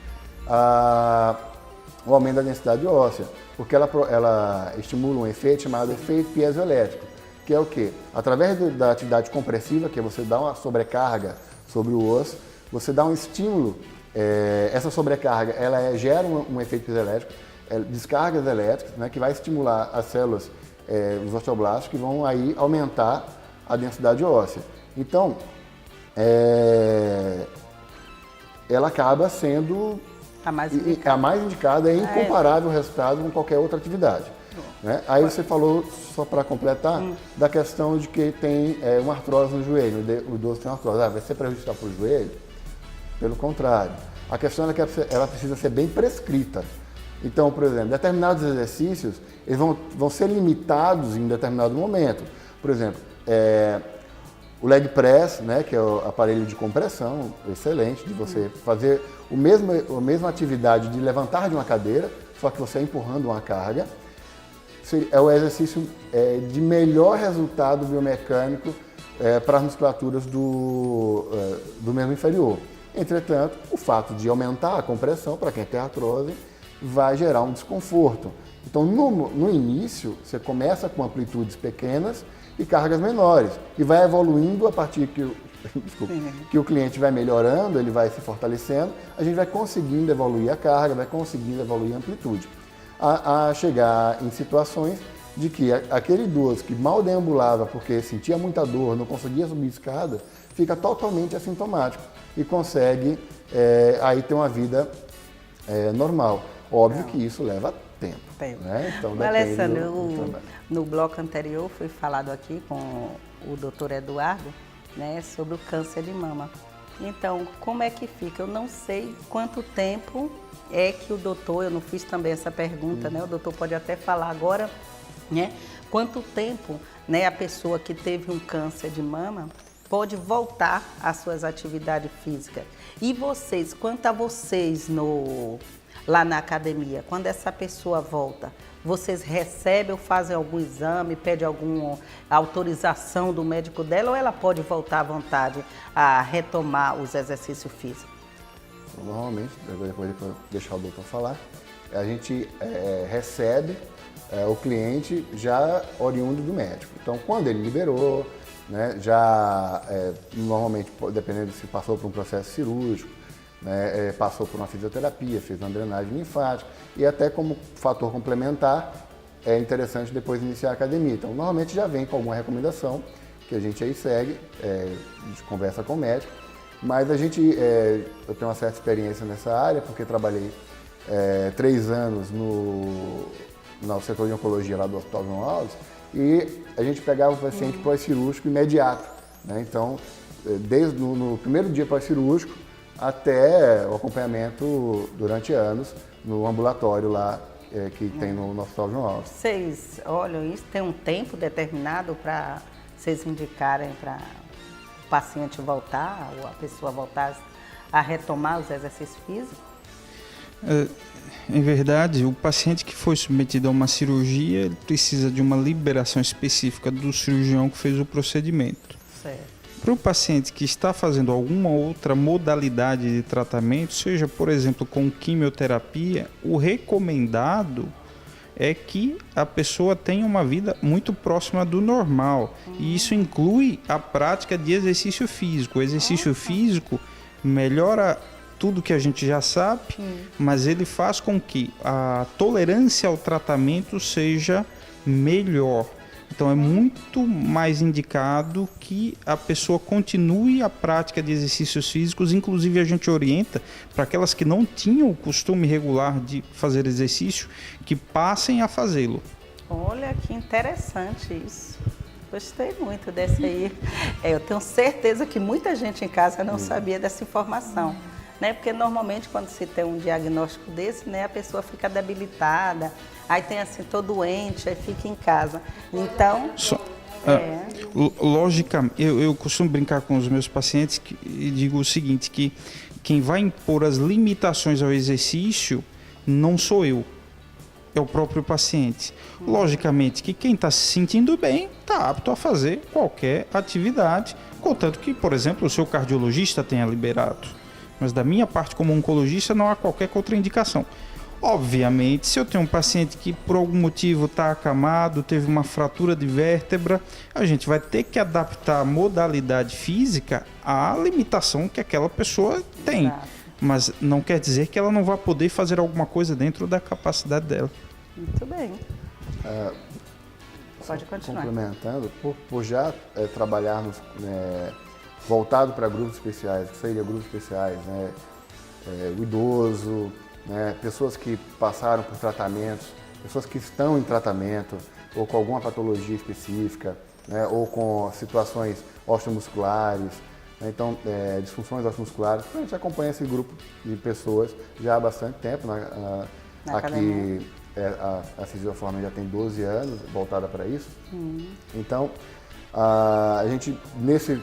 o aumento da densidade óssea, porque ela estimula um efeito chamado efeito piezoelétrico. que é o quê? Através da atividade compressiva, que é você dá uma sobrecarga sobre o osso, você dá um estímulo, essa sobrecarga ela gera um efeito elétrico, descargas elétricas, né, que vai estimular as células, os osteoblastos, que vão aí aumentar a densidade óssea. Então, ela acaba sendo a mais indicada e incomparável o resultado com qualquer outra atividade. Né? Aí você falou, só para completar, da questão de que tem uma artrose no joelho, o idoso tem uma artrose. Vai ser prejudicial para o joelho? Pelo contrário. A questão é que ela precisa ser bem prescrita. Então, por exemplo, determinados exercícios eles vão ser limitados em determinado momento. Por exemplo, o leg press, né, que é o aparelho de compressão, excelente, de você fazer a mesma atividade de levantar de uma cadeira, só que você empurrando uma carga. É o exercício de melhor resultado biomecânico para as musculaturas do membro inferior. Entretanto, o fato de aumentar a compressão para quem tem artrose vai gerar um desconforto. Então, no início, você começa com amplitudes pequenas e cargas menores, e vai evoluindo a partir que o cliente vai melhorando, ele vai se fortalecendo, a gente vai conseguindo evoluir a carga, vai conseguindo evoluir a amplitude, a chegar em situações de que aquele idoso que mal deambulava porque sentia muita dor, não conseguia subir escada, fica totalmente assintomático e consegue aí ter uma vida normal. Óbvio que isso leva tempo. Né? Então, Alessandro, no bloco anterior foi falado aqui com o doutor Eduardo, né, sobre o câncer de mama. Então, como é que fica? Eu não sei quanto tempo é que o doutor, eu não fiz também essa pergunta, né? O doutor pode até falar agora, né? Quanto tempo, né, a pessoa que teve um câncer de mama pode voltar às suas atividades físicas? E vocês, quanto a vocês lá na academia, quando essa pessoa volta, vocês recebem ou fazem algum exame, pedem alguma autorização do médico dela, ou ela pode voltar à vontade a retomar os exercícios físicos? Normalmente, depois de deixar o doutor falar, a gente recebe o cliente já oriundo do médico. Então, quando ele liberou, né, normalmente, dependendo se passou por um processo cirúrgico, né, passou por uma fisioterapia, fez uma drenagem linfática, e até como fator complementar, é interessante depois iniciar a academia. Então, normalmente já vem com alguma recomendação, que a gente aí segue, a gente conversa com o médico, mas eu tenho uma certa experiência nessa área, porque trabalhei 3 anos no setor de oncologia lá do Hospital João Alves, e a gente pegava o paciente pós-cirúrgico imediato, né? Então, desde no primeiro dia pós-cirúrgico até o acompanhamento durante anos no ambulatório lá que tem no Hospital João Alves. Vocês olham isso? Tem um tempo determinado para vocês indicarem para o paciente voltar, ou a pessoa voltar a retomar os exercícios físicos? Em verdade, o paciente que foi submetido a uma cirurgia, ele precisa de uma liberação específica do cirurgião que fez o procedimento. Certo. Para o paciente que está fazendo alguma outra modalidade de tratamento, seja, por exemplo, com quimioterapia, o recomendado é que a pessoa tenha uma vida muito próxima do normal. E isso inclui a prática de exercício físico. O exercício físico melhora tudo que a gente já sabe, mas ele faz com que a tolerância ao tratamento seja melhor. Então é muito mais indicado que a pessoa continue a prática de exercícios físicos, inclusive a gente orienta para aquelas que não tinham o costume regular de fazer exercício, que passem a fazê-lo. Olha que interessante isso. Gostei muito dessa aí. Eu tenho certeza que muita gente em casa não sabia dessa informação. Né? Porque normalmente quando se tem um diagnóstico desse, né, a pessoa fica debilitada, aí tem assim, tô doente, aí fica em casa. Então, logicamente, eu costumo brincar com os meus pacientes e digo o seguinte, que quem vai impor as limitações ao exercício não sou eu, é o próprio paciente. Logicamente que quem está se sentindo bem está apto a fazer qualquer atividade, contanto que, por exemplo, o seu cardiologista tenha liberado. Mas da minha parte como oncologista não há qualquer contraindicação. Obviamente, se eu tenho um paciente que por algum motivo está acamado, teve uma fratura de vértebra, a gente vai ter que adaptar a modalidade física à limitação que aquela pessoa tem. Exato. Mas não quer dizer que ela não vai poder fazer alguma coisa dentro da capacidade dela. Muito bem. Pode continuar. Complementando, por já trabalharmos voltado para grupos especiais, que seria grupos especiais, né, o idoso, né, pessoas que passaram por tratamentos, pessoas que estão em tratamento, ou com alguma patologia específica, né, ou com situações osteomusculares, né, então disfunções osteomusculares. A gente acompanha esse grupo de pessoas já há bastante tempo. Na academia. Aqui a Fisioforma já tem 12 anos voltada para isso. Então, a gente, nesse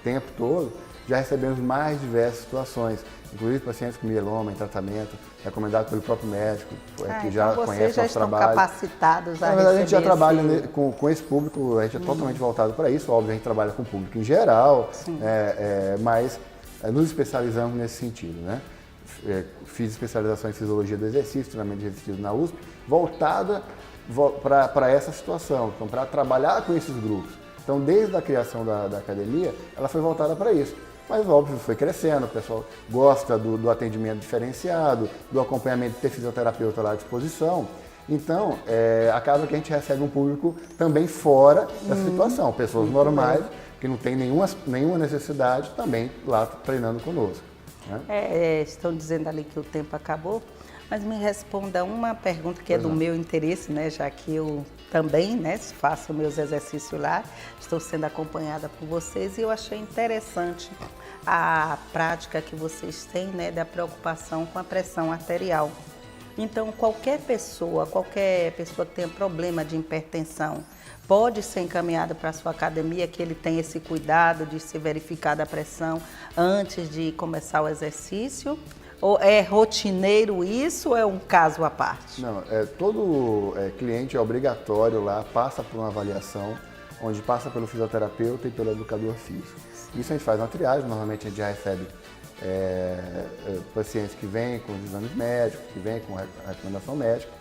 tempo todo, já recebemos mais diversas situações, inclusive pacientes com mieloma em tratamento, recomendado pelo próprio médico, que já conhece o nosso trabalho. Capacitados a Na verdade, a gente já receber trabalha com esse público, a gente é totalmente voltado para isso. Óbvio, a gente trabalha com o público em geral, mas nos especializamos nesse sentido, né? Fiz especialização em fisiologia do exercício, treinamento de exercício na USP, voltada para essa situação, então para trabalhar com esses grupos. Então, desde a criação da academia, ela foi voltada para isso. Mas, óbvio, foi crescendo, o pessoal gosta do atendimento diferenciado, do acompanhamento de ter fisioterapeuta lá à disposição. Então, acaba que a gente recebe um público também fora dessa situação, pessoas normais, que não têm nenhuma necessidade, também lá treinando conosco. Né? Estão dizendo ali que o tempo acabou, mas me responda uma pergunta que é do meu interesse, né, já que eu também, né, faço meus exercícios lá, estou sendo acompanhada por vocês e eu achei interessante a prática que vocês têm, né, da preocupação com a pressão arterial. Então, qualquer pessoa que tenha problema de hipertensão, pode ser encaminhado para a sua academia, que ele tem esse cuidado de se verificar a pressão antes de começar o exercício? Ou é rotineiro isso ou é um caso à parte? Não, todo cliente é obrigatório lá, passa por uma avaliação, onde passa pelo fisioterapeuta e pelo educador físico. Isso a gente faz uma triagem, normalmente a gente já recebe pacientes que vêm com os exames médicos, que vêm com a recomendação médica.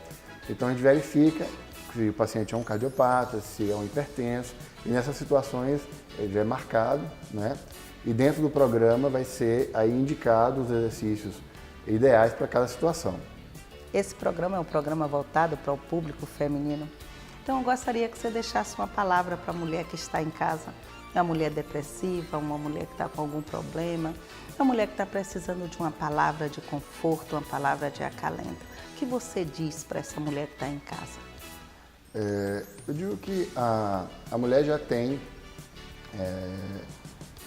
Então a gente verifica se o paciente é um cardiopata, se é um hipertenso, e nessas situações ele já é marcado, né? E dentro do programa vai ser aí indicado os exercícios ideais para cada situação. Esse programa é um programa voltado para o público feminino. Então eu gostaria que você deixasse uma palavra para a mulher que está em casa. Uma mulher depressiva, uma mulher que está com algum problema, uma mulher que está precisando de uma palavra de conforto, uma palavra de acalento. O que você diz para essa mulher que está em casa? Eu digo que a mulher já tem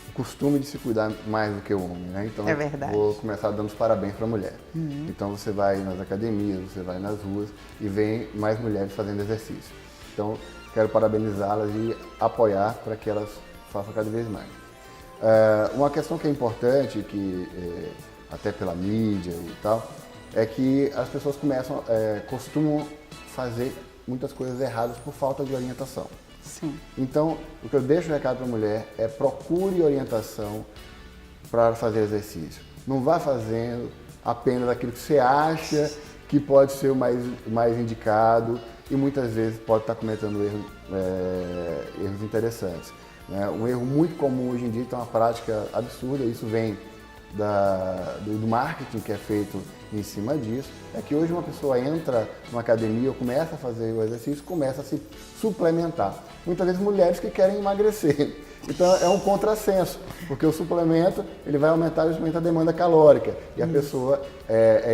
o costume de se cuidar mais do que o homem, né? Então, é verdade. Vou começar dando os parabéns para a mulher. Então, você vai nas academias, você vai nas ruas e vem mais mulheres fazendo exercício. Então, quero parabenizá-las e apoiar para que elas façam cada vez mais. Uma questão que é importante, que até pela mídia e tal, é que as pessoas costumam fazer muitas coisas erradas por falta de orientação. Sim. Então, o que eu deixo de recado para a mulher é procure orientação para fazer exercício. Não vá fazendo apenas aquilo que você acha que pode ser o mais indicado e muitas vezes pode estar cometendo erros interessantes. Né? Um erro muito comum hoje em dia, então, é uma prática absurda, isso vem do marketing que é feito em cima disso, é que hoje uma pessoa entra numa academia ou começa a fazer o exercício, começa a se suplementar. Muitas vezes mulheres que querem emagrecer. Então é um contrassenso, porque o suplemento ele vai aumentar justamente a demanda calórica e a pessoa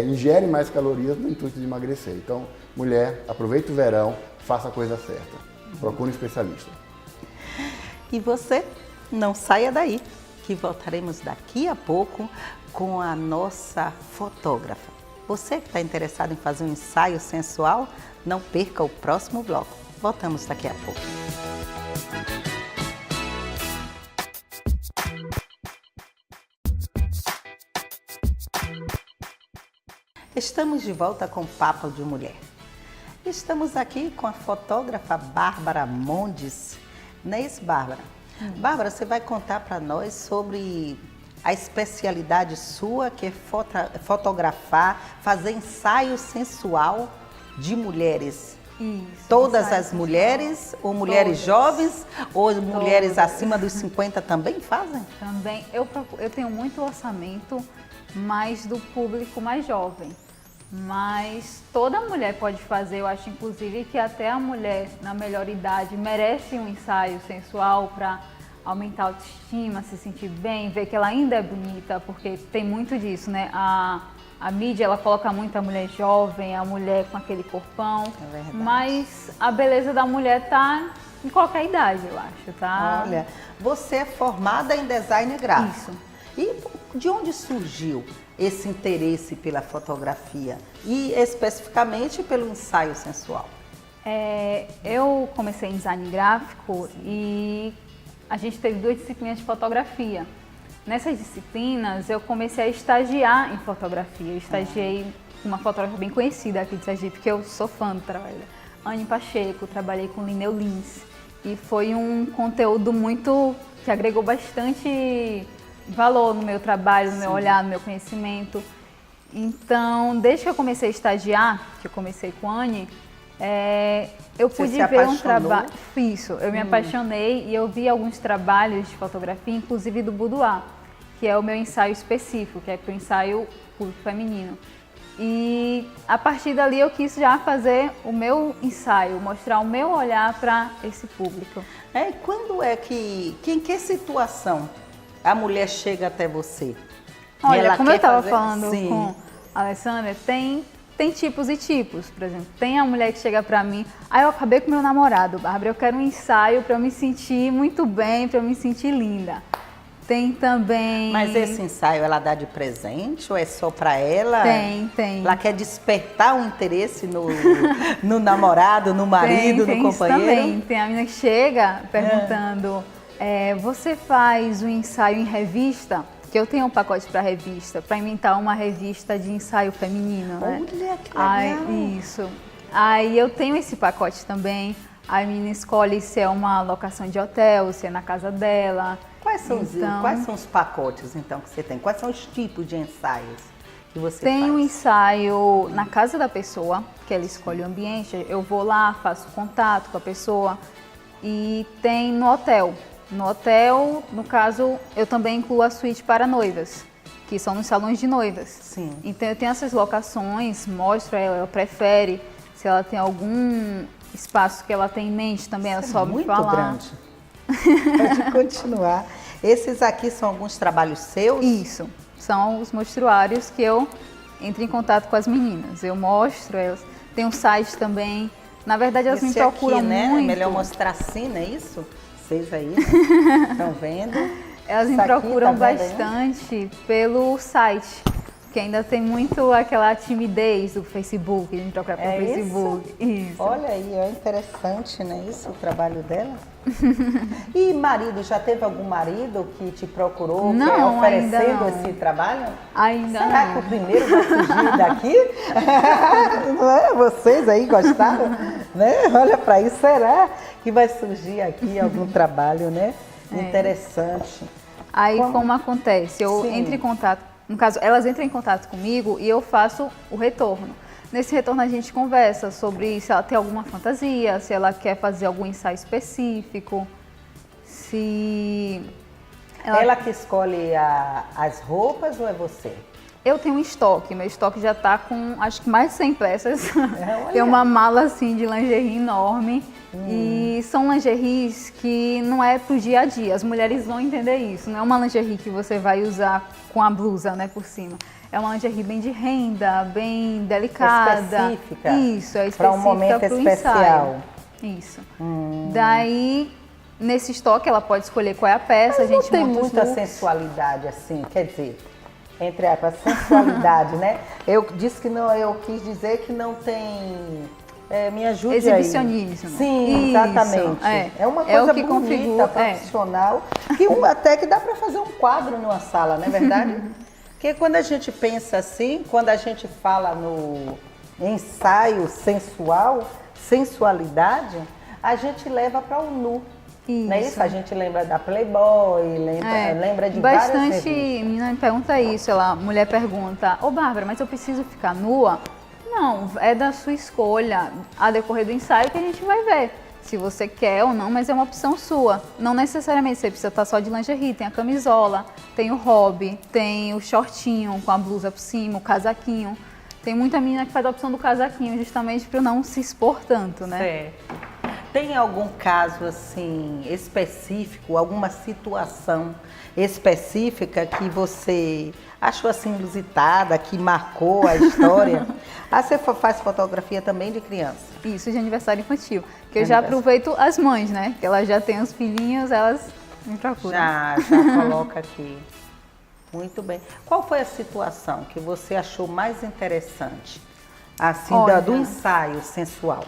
ingere mais calorias no intuito de emagrecer. Então, mulher, aproveite o verão, faça a coisa certa. Procure um especialista. E você, não saia daí, que voltaremos daqui a pouco com a nossa fotógrafa. Você que está interessado em fazer um ensaio sensual, não perca o próximo bloco. Voltamos daqui a pouco. Estamos de volta com Papo de Mulher. Estamos aqui com a fotógrafa Bárbara Mondes. Não é isso, Bárbara? Bárbara, você vai contar para nós sobre a especialidade sua, que é fotografar, fazer ensaio sensual de mulheres. Isso, Todas ensaio as sensual. mulheres, ou mulheres Todas. jovens, ou mulheres Todas. acima dos 50 também fazem? Também, eu tenho muito orçamento mais do público mais jovem, mas toda mulher pode fazer. Eu acho, inclusive, que até a mulher na melhor idade merece um ensaio sensual para aumentar a autoestima, se sentir bem, ver que ela ainda é bonita, porque tem muito disso, né? A mídia, ela coloca muito a mulher jovem, a mulher com aquele corpão, É verdade. mas a beleza da mulher tá em qualquer idade, eu acho, tá? Olha, você é formada em design gráfico. Isso. E de onde surgiu esse interesse pela fotografia e especificamente pelo ensaio sensual? Eu comecei em design gráfico e a gente teve 2 disciplinas de fotografia. Nessas disciplinas eu comecei a estagiar em fotografia. Eu estagiei com uma fotógrafa bem conhecida aqui de Sergipe, porque eu sou fã do trabalho dela, Anne Pacheco. Trabalhei com Lineu Lins e foi um conteúdo que agregou bastante valor no meu trabalho, no meu olhar, no meu conhecimento. Então, desde que eu comecei a estagiar, que eu comecei com a Anne, eu Você pude se ver um apaixonou? trabalho. Isso, eu me apaixonei e eu vi alguns trabalhos de fotografia, inclusive do boudoir, que é o meu ensaio específico, que é para o ensaio público feminino. E a partir dali eu quis já fazer o meu ensaio, mostrar o meu olhar para esse público. E quando é que em que situação a mulher chega até você? Olha, Ela como quer eu estava fazer- falando Sim. com a Alessandra, tem tipos e tipos. Por exemplo, tem a mulher que chega pra mim, eu acabei com meu namorado, Bárbara, eu quero um ensaio pra eu me sentir muito bem, pra eu me sentir linda. Tem também... Mas esse ensaio ela dá de presente ou é só para ela? Tem. Ela quer despertar um interesse no namorado, no marido, tem no isso companheiro? também. Tem a menina que chega perguntando, você faz o ensaio em revista? Que eu tenho um pacote para revista, para inventar uma revista de ensaio feminino, né? Olha, que legal. Isso. Aí eu tenho esse pacote também. A menina escolhe se é uma locação de hotel, se é na casa dela. Quais são Então, os pacotes, então, que você tem? Quais são os tipos de ensaios que você tem faz? um ensaio na casa da pessoa, que ela escolhe o ambiente. Eu vou lá, faço contato com a pessoa. E tem no hotel. No hotel, no caso, eu também incluo a suíte para noivas, que são nos salões de noivas. Sim. Então eu tenho essas locações, mostro a ela, ela prefere. Se ela tem algum espaço que ela tem em mente também, ela só me Muito falar. grande. Pode continuar. Esses aqui são alguns trabalhos seus? Isso, são os mostruários que eu entro em contato com as meninas. Eu mostro elas. Tem um site também. Na verdade, elas me Esse procuram aqui, né? muito. É melhor mostrar assim, não é isso? Vocês aí, estão vendo? Elas me Isso aqui, procuram tá vendo aí? bastante pelo site, que ainda tem muito aquela timidez do Facebook, de me procurar pelo É isso? Facebook. Isso. Olha aí, é interessante, né? Isso, o trabalho dela. E marido, já teve algum marido que te procurou Não, ainda oferecendo não. esse trabalho? Ainda Será não. que o primeiro vai surgir daqui? Não é? Vocês aí gostaram? Né? Olha para isso, será que vai surgir aqui algum trabalho, né? Interessante. Aí como acontece? Eu Sim. entro em contato, no caso, elas entram em contato comigo e eu faço o retorno. Nesse retorno a gente conversa sobre se ela tem alguma fantasia, se ela quer fazer algum ensaio específico, se... Ela que escolhe as roupas ou é você? Eu tenho um estoque, meu estoque já tá com acho que mais de 100 peças. olha. Tem uma mala assim de lingerie enorme e são lingeries que não é pro dia a dia. As mulheres vão entender isso. Não é uma lingerie que você vai usar com a blusa, né, por cima. É uma lingerie bem de renda, bem delicada. Específica. Isso, é específica Para um momento pro especial. ensaio. Isso. Daí, nesse estoque, ela pode escolher qual é a peça, a Mas não gente tem monta os muita looks. sensualidade assim, quer dizer, entre aspas, sensualidade, né? Eu disse que não, eu quis dizer que não tem. Me ajude Exibicionismo. aí. Sim, Isso, exatamente. É uma É o coisa que bonita, configura, profissional, que até que dá para fazer um quadro numa sala, não é verdade? Porque quando a gente pensa assim, quando a gente fala no ensaio sensual, sensualidade, a gente leva para o nu. Isso. Não é isso? A gente lembra da Playboy, lembra de várias Bastante revistas. menina me pergunta isso, a mulher pergunta, ô Bárbara, mas eu preciso ficar nua? Não, é da sua escolha, a decorrer do ensaio que a gente vai ver. Se você quer ou não, mas é uma opção sua. Não necessariamente você precisa estar só de lingerie, tem a camisola, tem o hobby, tem o shortinho com a blusa por cima, o casaquinho. Tem muita menina que faz a opção do casaquinho, justamente para não se expor tanto, né? Certo. Tem algum caso assim específico, alguma situação específica que você achou assim inusitada, que marcou a história? Você faz fotografia também de criança? Isso, de aniversário infantil. Que eu já aproveito as mães, né? Que elas já têm os filhinhos, elas me procuram. Já coloca aqui. Muito bem. Qual foi a situação que você achou mais interessante, assim, Olha, do ensaio sensual?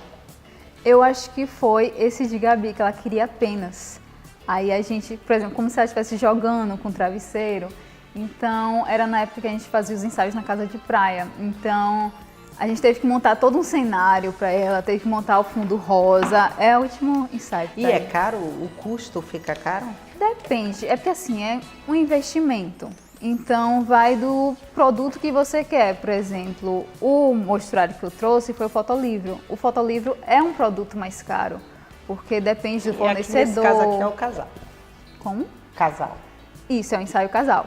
Eu acho que foi esse de Gabi, que ela queria apenas. Aí a gente, por exemplo, como se ela estivesse jogando com travesseiro. Então, era na época que a gente fazia os ensaios na casa de praia. Então, a gente teve que montar todo um cenário para ela, teve que montar o fundo rosa. É o último ensaio. E é caro? O custo fica caro? Depende, é porque assim, é um investimento. Então vai do produto que você quer. Por exemplo, o mostruário que eu trouxe foi o fotolivro. O fotolivro é um produto mais caro, porque depende do fornecedor. E aqui, nesse caso aqui é o casal. Como? Casal. Isso, é um ensaio casal.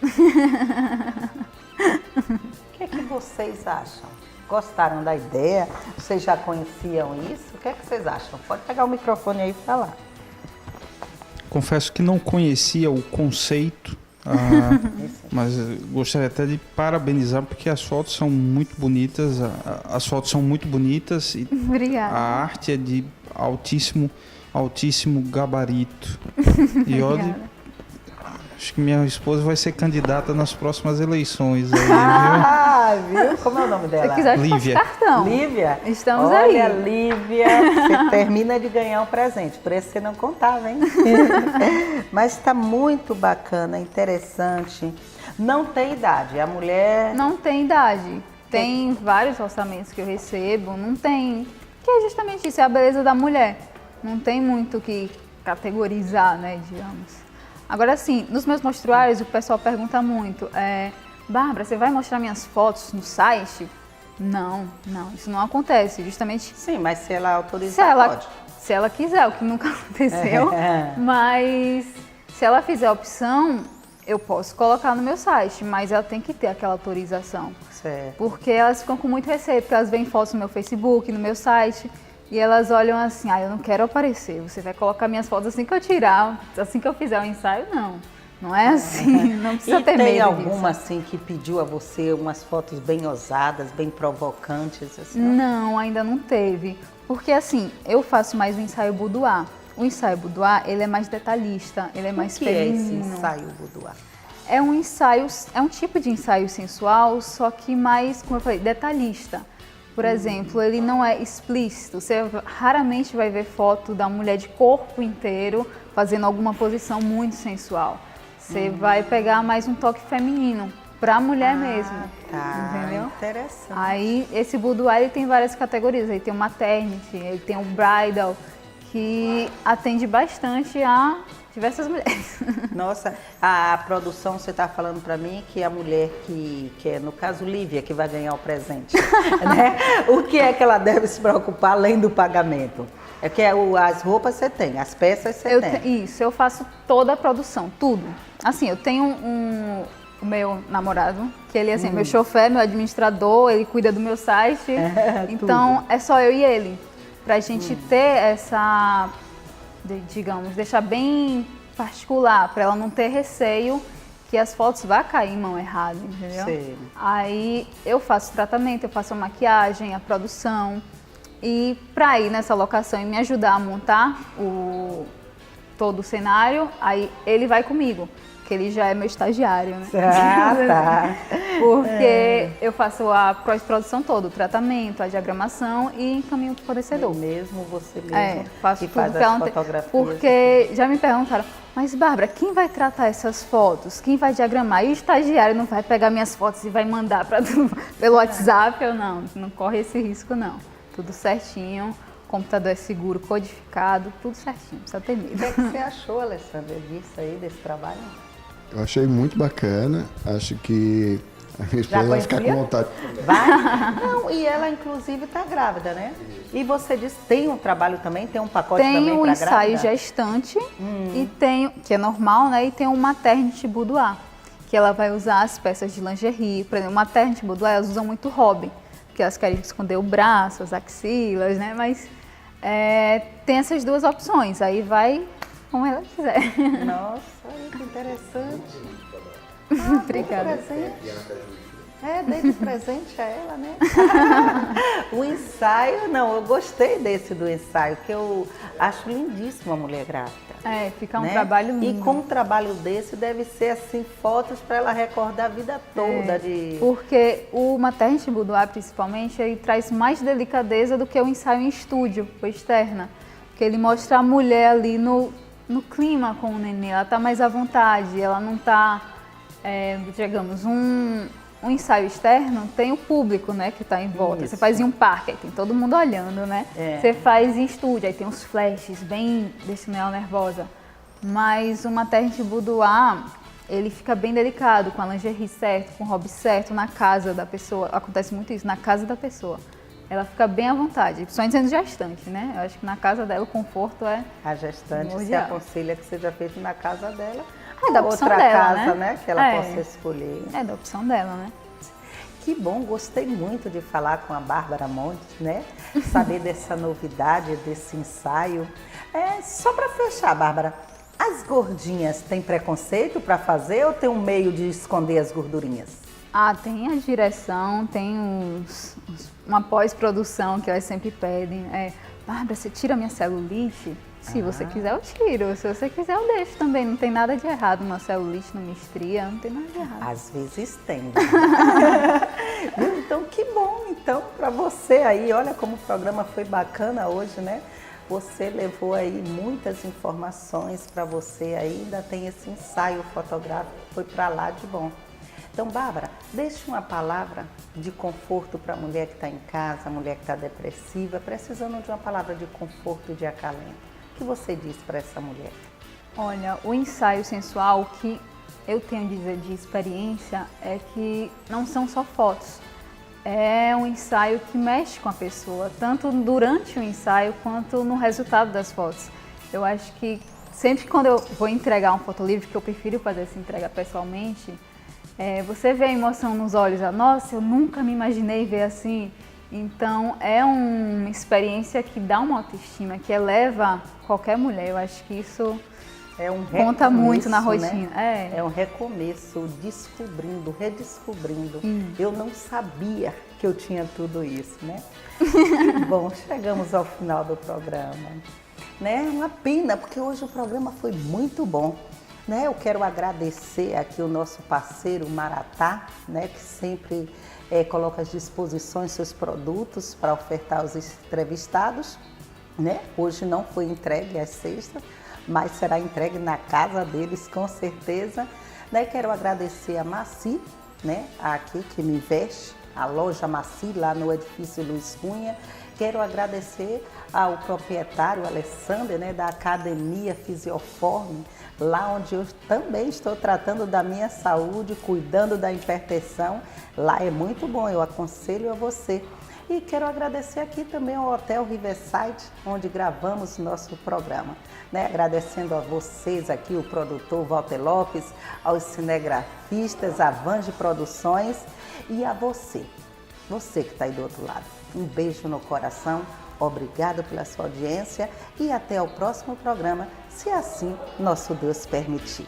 O que é que vocês acham? Gostaram da ideia? Vocês já conheciam isso? O que é que vocês acham? Pode pegar o microfone aí e falar. Confesso que não conhecia o conceito, mas gostaria até de parabenizar porque as fotos são muito bonitas, as fotos são muito bonitas e Obrigada. a arte é de altíssimo gabarito. E olha, acho que minha esposa vai ser candidata nas próximas eleições aí, Viu? Como é o nome dela? Se quiser, Lívia. eu faço cartão. Lívia? Estamos Olha, aí. Lívia, você termina de ganhar um presente. Por esse você não contava, hein? Mas está muito bacana, interessante. Não tem idade. A mulher... Não tem idade. Tem vários orçamentos que eu recebo, não tem. Que é justamente isso, é a beleza da mulher. Não tem muito o que categorizar, né, digamos. Agora, sim, nos meus mostruários o pessoal pergunta muito, Bárbara, você vai mostrar minhas fotos no site? Não, isso não acontece, justamente... Sim, mas se ela autorizar, pode. Se ela quiser, o que nunca aconteceu, mas se ela fizer a opção, eu posso colocar no meu site, mas ela tem que ter aquela autorização. Certo. Porque elas ficam com muito receio, porque elas veem fotos no meu Facebook, no meu site, e elas olham assim, eu não quero aparecer, você vai colocar minhas fotos assim que eu tirar, assim que eu fizer o ensaio, não é assim, não precisa ter medo tem disso. alguma assim que pediu a você umas fotos bem ousadas, bem provocantes? Assim? Não, ainda não teve, porque assim, eu faço mais o ensaio boudoir. O ensaio boudoir, ele é mais detalhista, ele é mais feminino. O que é esse ensaio boudoir? É um ensaio, é um tipo de ensaio sensual, só que mais, como eu falei, detalhista. Por exemplo, ele não é explícito. Você raramente vai ver foto da mulher de corpo inteiro fazendo alguma posição muito sensual. Você vai pegar mais um toque feminino, pra mulher mesmo. Tá, entendeu? Interessante. Aí, esse boudoir ele tem várias categorias. Ele tem o maternity, ele tem o bridal, que atende bastante a diversas mulheres. Nossa, a produção, você está falando para mim que a mulher que é, no caso, Lívia, que vai ganhar o presente, né? O que é que ela deve se preocupar além do pagamento? É que as roupas você tem, as peças você tem. Isso, eu faço toda a produção, tudo. Assim, eu tenho o meu namorado, que ele é assim, meu chofer, meu administrador, ele cuida do meu site. Então, é só eu e ele. Pra gente ter essa, digamos, deixar bem particular, para ela não ter receio que as fotos vão cair em mão errada, entendeu? Sim. Aí eu faço tratamento, eu faço a maquiagem, a produção. E para ir nessa locação e me ajudar a montar todo o cenário, aí ele vai comigo, que ele já é meu estagiário, né? Tá. Porque eu faço a pós-produção toda, o tratamento, a diagramação e encaminho para o fornecedor. Mesmo você mesmo Faço que faz tudo as fotografias. Porque já me perguntaram, mas Bárbara, quem vai tratar essas fotos? Quem vai diagramar? E o estagiário não vai pegar minhas fotos e vai mandar pelo WhatsApp? Eu não corre esse risco não. Tudo certinho. o computador é seguro, codificado, tudo certinho, não precisa ter O medo. que é que você achou, Alessandra, disso aí, desse trabalho? Eu achei muito bacana, acho que a minha esposa vai ficar com conhecia? vontade. Vai? Não, e ela inclusive está grávida, né? E você disse, tem um trabalho também, tem um pacote Tem também o para ensaio grávida? gestante, e tem, que é normal, né? E tem o maternity boudoir, que ela vai usar as peças de lingerie. Por exemplo, o maternity boudoir, elas usam muito hobby, porque elas querem esconder o braço, as axilas, né? Mas tem essas duas opções, aí vai como ela quiser. Nossa, olha que interessante. Obrigada. Dei de presente. Dei de presente a ela, né? O ensaio, não, eu gostei desse do ensaio, que eu acho lindíssimo a mulher grávida. Fica um né? trabalho lindo. E com um trabalho desse deve ser assim, fotos para ela recordar a vida toda de... Porque o maternity boudoir, principalmente, ele traz mais delicadeza do que o ensaio em estúdio, ou externa. Porque ele mostra a mulher ali no clima com o neném, ela está mais à vontade, ela não está, digamos, um ensaio externo tem o público, né, que está em volta. Isso. Você faz em um parque, aí tem todo mundo olhando, né? Você faz em estúdio, aí tem uns flashes bem desse Nela Nervosa. Mas o maternity boudoir, ele fica bem delicado, com a lingerie certo, com o hobby certo, na casa da pessoa. Acontece muito isso, na casa da pessoa. Ela fica bem à vontade, principalmente sendo gestante, né? Eu acho que na casa dela o conforto é... A gestante se Mundial. aconselha que seja feito na casa dela. É da opção outra dela, casa, né? Que ela possa escolher. É da opção dela, né? Que bom, gostei muito de falar com a Bárbara Montes, né? Saber dessa novidade, desse ensaio. Só para fechar, Bárbara, as gordinhas têm preconceito para fazer ou tem um meio de esconder as gordurinhas? Tem a direção, tem uma pós-produção que elas sempre pedem. Bárbara, você tira minha celulite? Se você quiser, eu tiro. Se você quiser, eu deixo também. Não tem nada de errado na celulite, numa estria, não tem nada de errado. Às vezes tem. Então, que bom, então, para você aí. Olha como o programa foi bacana hoje, né? Você levou aí muitas informações para você aí, ainda tem esse ensaio fotográfico, foi para lá de bom. Então, Bárbara, deixe uma palavra de conforto para a mulher que está em casa, a mulher que está depressiva, precisando de uma palavra de conforto e de acalento. O que você diz para essa mulher? Olha, o ensaio sensual, o que eu tenho a dizer de experiência é que não são só fotos. É um ensaio que mexe com a pessoa, tanto durante o ensaio quanto no resultado das fotos. Eu acho que sempre quando eu vou entregar um fotolivro, que eu prefiro fazer essa entrega pessoalmente, você vê a emoção nos olhos, nossa, eu nunca me imaginei ver assim. Então é uma experiência que dá uma autoestima, que eleva qualquer mulher. Eu acho que isso conta muito na rotina. Né? É um recomeço, descobrindo, redescobrindo. Eu não sabia que eu tinha tudo isso, né? Bom, chegamos ao final do programa. Né? Uma pena, porque hoje o programa foi muito bom. Né? Eu quero agradecer aqui o nosso parceiro Maratá, né? Que sempre coloca à disposição seus produtos para ofertar aos entrevistados. Né? Hoje não foi entregue às sextas, mas será entregue na casa deles com certeza. Né? Quero agradecer a Maci, né? Aqui que me veste, a loja Maci lá no edifício Luiz Cunha. Quero agradecer ao proprietário Alessandro, né? Da Academia Fisioforme, lá onde eu também estou tratando da minha saúde, cuidando da hipertensão. Lá é muito bom, eu aconselho a você. E quero agradecer aqui também ao Hotel Riverside, onde gravamos nosso programa. Né? Agradecendo a vocês aqui, o produtor Walter Lopes, aos cinegrafistas, a Vange Produções e a você que está aí do outro lado. Um beijo no coração, obrigado pela sua audiência e até o próximo programa, se assim nosso Deus permitir.